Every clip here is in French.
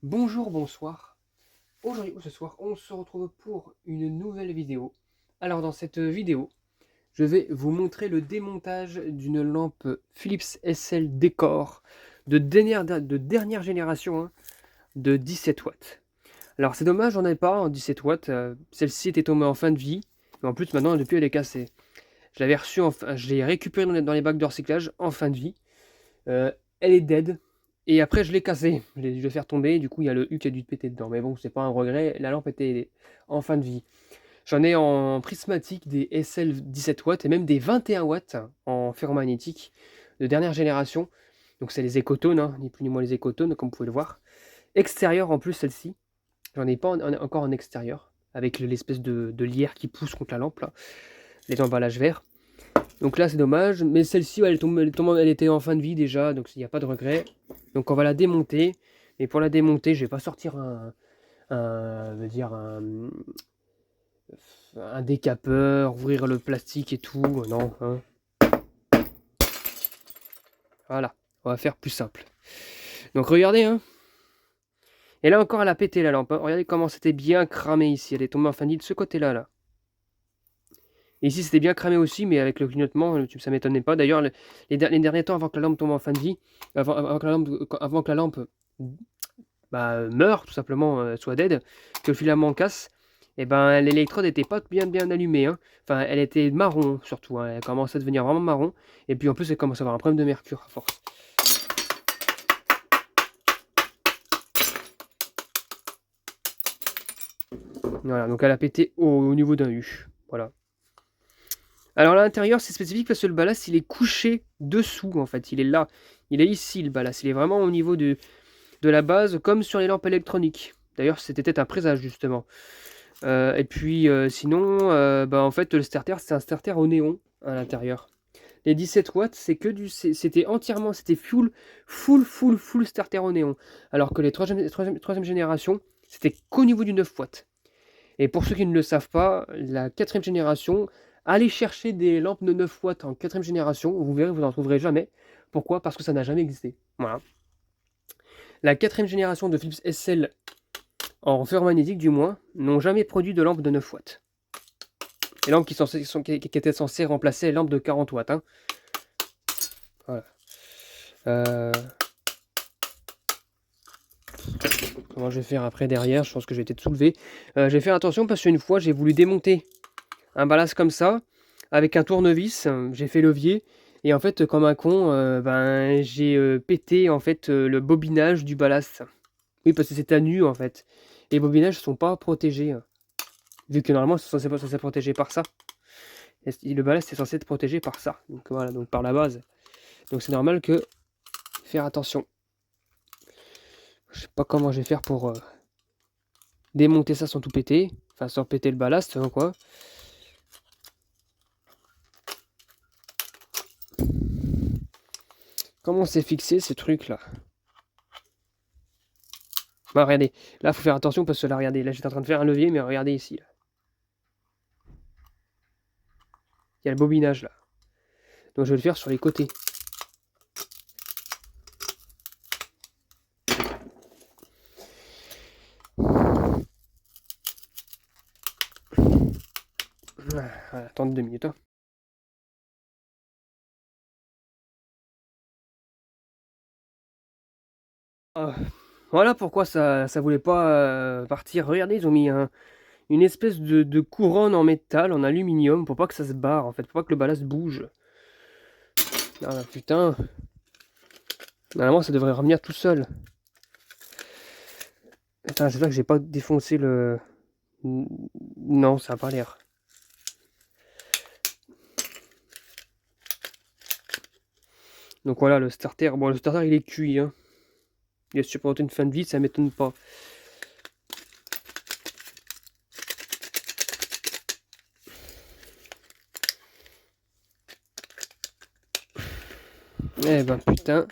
Bonjour, bonsoir. Aujourd'hui ou ce soir, on se retrouve pour une nouvelle vidéo. Alors dans cette vidéo, je vais vous montrer le démontage d'une lampe Philips SL Décor de dernière génération, hein, de 17 watts. Alors c'est dommage, j'en ai pas en 17 watts. Celle-ci était tombée en fin de vie. Mais en plus maintenant, depuis elle est cassée. Je l'avais reçue, je l'ai récupérée dans les bacs de recyclage en fin de vie. Euh, Elle est dead. Et après, je l'ai cassée. Je l'ai fait tomber. Du coup, il y a le U qui a dû péter dedans. Mais bon, c'est pas un regret. La lampe était en fin de vie. J'en ai en prismatique des SL 17 watts et même des 21 watts en ferromagnétique de dernière génération. Donc, c'est les écotones, hein, ni plus ni moins les écotones, comme vous pouvez le voir. Extérieur en plus, celle-ci. J'en ai pas encore en extérieur. Avec l'espèce de lierre qui pousse contre la lampe, là. Les emballages verts. Donc là, c'est dommage. Mais celle-ci, ouais, elle était en fin de vie déjà. Donc il n'y a pas de regret. Donc on va la démonter. Et pour la démonter, je vais pas sortir je veux dire un décapeur, ouvrir le plastique et tout. Non, hein. Voilà. On va faire plus simple. Donc regardez, hein. Et là encore, elle a pété la lampe, hein. Regardez comment c'était bien cramé ici. Elle est tombée en fin de vie de ce côté-là, là. Et ici, c'était bien cramé aussi, mais avec le clignotement, ça m'étonnait pas. D'ailleurs, les derniers temps, avant que la lampe tombe en fin de vie, avant que la lampe meurt, tout simplement, soit dead, que le filament casse, et ben l'électrode n'était pas bien allumée, hein. Enfin, elle était marron surtout, hein. Elle commençait à devenir vraiment marron. Et puis en plus, elle commence à avoir un problème de mercure à force. Voilà, donc elle a pété au niveau d'un U. Voilà. Alors à l'intérieur, c'est spécifique parce que le ballast, il est couché dessous, en fait. Il est là. Il est ici, le ballast. Il est vraiment au niveau de la base, comme sur les lampes électroniques. D'ailleurs, c'était peut-être un présage, justement. Et puis, sinon, en fait, le starter, c'est un starter au néon à l'intérieur. Les 17 watts, c'était entièrement, c'était full starter au néon. Alors que les troisième génération, c'était qu'au niveau du 9 watts. Et pour ceux qui ne le savent pas, la quatrième génération, allez chercher des lampes de 9 watts en quatrième génération, vous verrez, vous n'en trouverez jamais. Pourquoi? Parce que ça n'a jamais existé. Voilà. La quatrième génération de Philips SL, en ferromagnétique du moins, n'ont jamais produit de lampes de 9 watts. Les lampes qui étaient censées remplacer les lampes de 40 watts. Hein. Voilà. Comment je vais faire après derrière? Je pense que je vais peut-être soulever. Je vais faire attention parce qu'une fois, j'ai voulu démonter un ballast comme ça, avec un tournevis. J'ai fait levier. Et en fait, comme un con, j'ai pété en fait le bobinage du ballast. Oui, parce que c'est à nu en fait. Et les bobinages ne sont pas protégés. Hein. Vu que normalement, c'est censé protéger par ça. Et le ballast est censé être protégé par ça. Donc voilà, donc par la base. Donc c'est normal que faire attention. Je sais pas comment je vais faire pour démonter ça sans tout péter. Enfin, sans péter le ballast, hein, quoi. Comment c'est fixé ces trucs là? Bah regardez, là faut faire attention parce que là regardez, là j'étais en train de faire un levier, mais regardez ici là. Il y a le bobinage là. Donc je vais le faire sur les côtés. Voilà, attendez 2 minutes. Hein. Voilà pourquoi ça voulait pas partir. Regardez, ils ont mis une espèce de couronne en métal, en aluminium, pour pas que ça se barre en fait, pour pas que le ballast bouge. Ah putain. Normalement ça devrait revenir tout seul. Attends, j'espère que j'ai pas défoncé le... Non, ça a pas l'air. Donc voilà, le starter. Bon, le starter il est cuit. Hein. Il a supporté une fin de vie, ça m'étonne pas. Eh ben putain.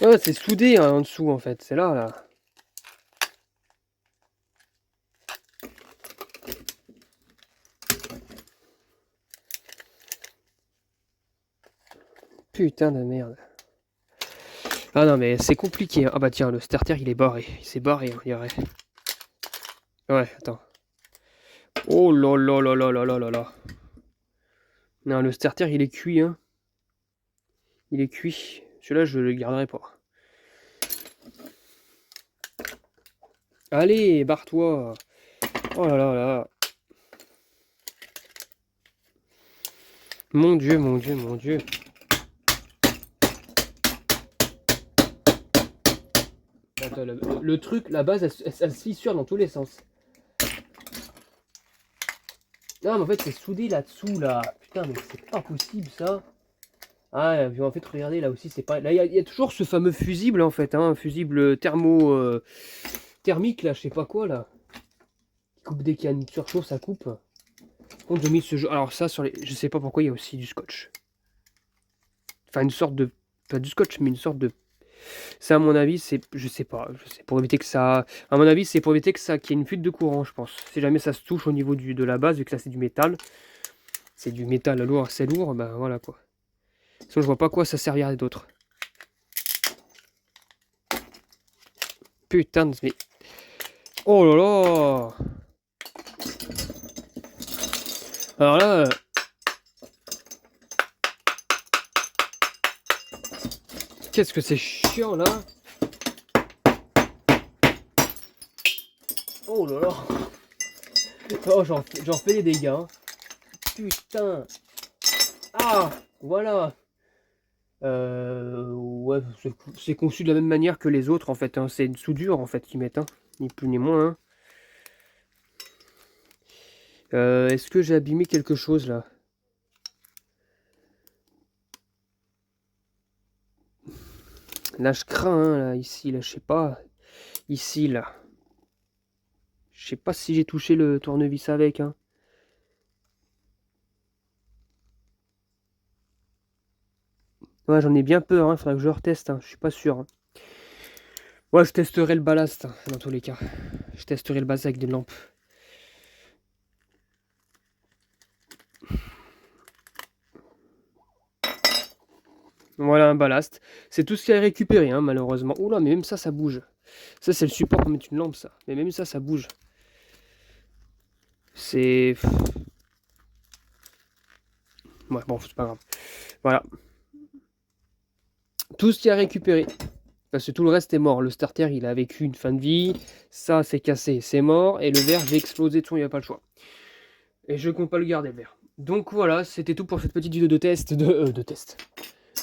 Ouais, c'est soudé hein, en dessous en fait, c'est là. Putain de merde. Ah non, mais c'est compliqué. Ah bah tiens, le starter, il est barré. Il s'est barré, on dirait. Ouais, attends. Oh là là là là là là là là. Non, le starter, il est cuit, hein. Il est cuit. Celui-là, je le garderai pas. Allez, barre-toi. Oh là là là. Mon Dieu, mon Dieu, mon Dieu. Attends, le truc, la base, elle se fissure dans tous les sens. Non, mais en fait, c'est soudé là-dessous, là. Putain, mais c'est pas possible, ça. Ah, puis en fait, regardez, là aussi, c'est pas... Là, il y a toujours ce fameux fusible, en fait, hein. Un fusible thermique, là, je sais pas quoi, là. Qui coupe dès qu'il y a une surchauffe, ça coupe. Par contre, j'ai mis ce jeu... Alors ça, sur les... Je sais pas pourquoi, il y a aussi du scotch. Enfin, une sorte de... Pas du scotch, mais une sorte de... Ça, à mon avis, c'est... Je sais pas. C'est pour éviter que ça... À mon avis, c'est pour éviter que ça... qu'il y ait une fuite de courant, je pense. Si jamais ça se touche au niveau de la base, vu que ça, c'est du métal. C'est du métal lourd, c'est lourd, ben voilà, quoi. Sinon, je vois pas quoi ça servirait d'autre. Putain de... Mais... Oh là là! Alors là... Qu'est-ce que c'est chiant, là! Oh là là! Oh, j'en fais des dégâts. Hein. Putain! Ah! Voilà! Ouais, c'est conçu de la même manière que les autres, en fait. Hein. C'est une soudure, en fait, qu'ils mettent. Hein. Ni plus ni moins. Hein. Est-ce que j'ai abîmé quelque chose, là? Là, je crains, hein, là, ici, là, je sais pas. Ici, là. Je sais pas si j'ai touché le tournevis avec, hein. Ouais, j'en ai bien peur, hein. Faudra que je reteste, hein. Je suis pas sûr. Hein. Ouais, je testerai le ballast, hein, dans tous les cas. Je testerai le ballast avec des lampes. Voilà un ballast. C'est tout ce qu'il y a à récupérer, hein, malheureusement. Oula, mais même ça, ça bouge. Ça, c'est le support pour mettre une lampe, ça. Mais même ça, ça bouge. C'est... Ouais, bon, c'est pas grave. Voilà. Tout ce qu'il y a à récupérer. Parce que tout le reste est mort. Le starter, il a vécu une fin de vie. Ça, c'est cassé, c'est mort. Et le verre, j'ai explosé tout, il n'y a pas le choix. Et je compte pas le garder, le verre. Donc voilà, c'était tout pour cette petite vidéo de test. De test.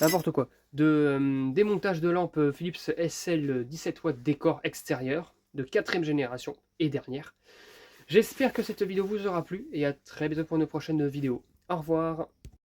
N'importe quoi. De démontage de lampe Philips SL 17 watts décor extérieur. De 4ème génération et dernière. J'espère que cette vidéo vous aura plu. Et à très bientôt pour une prochaine vidéo. Au revoir.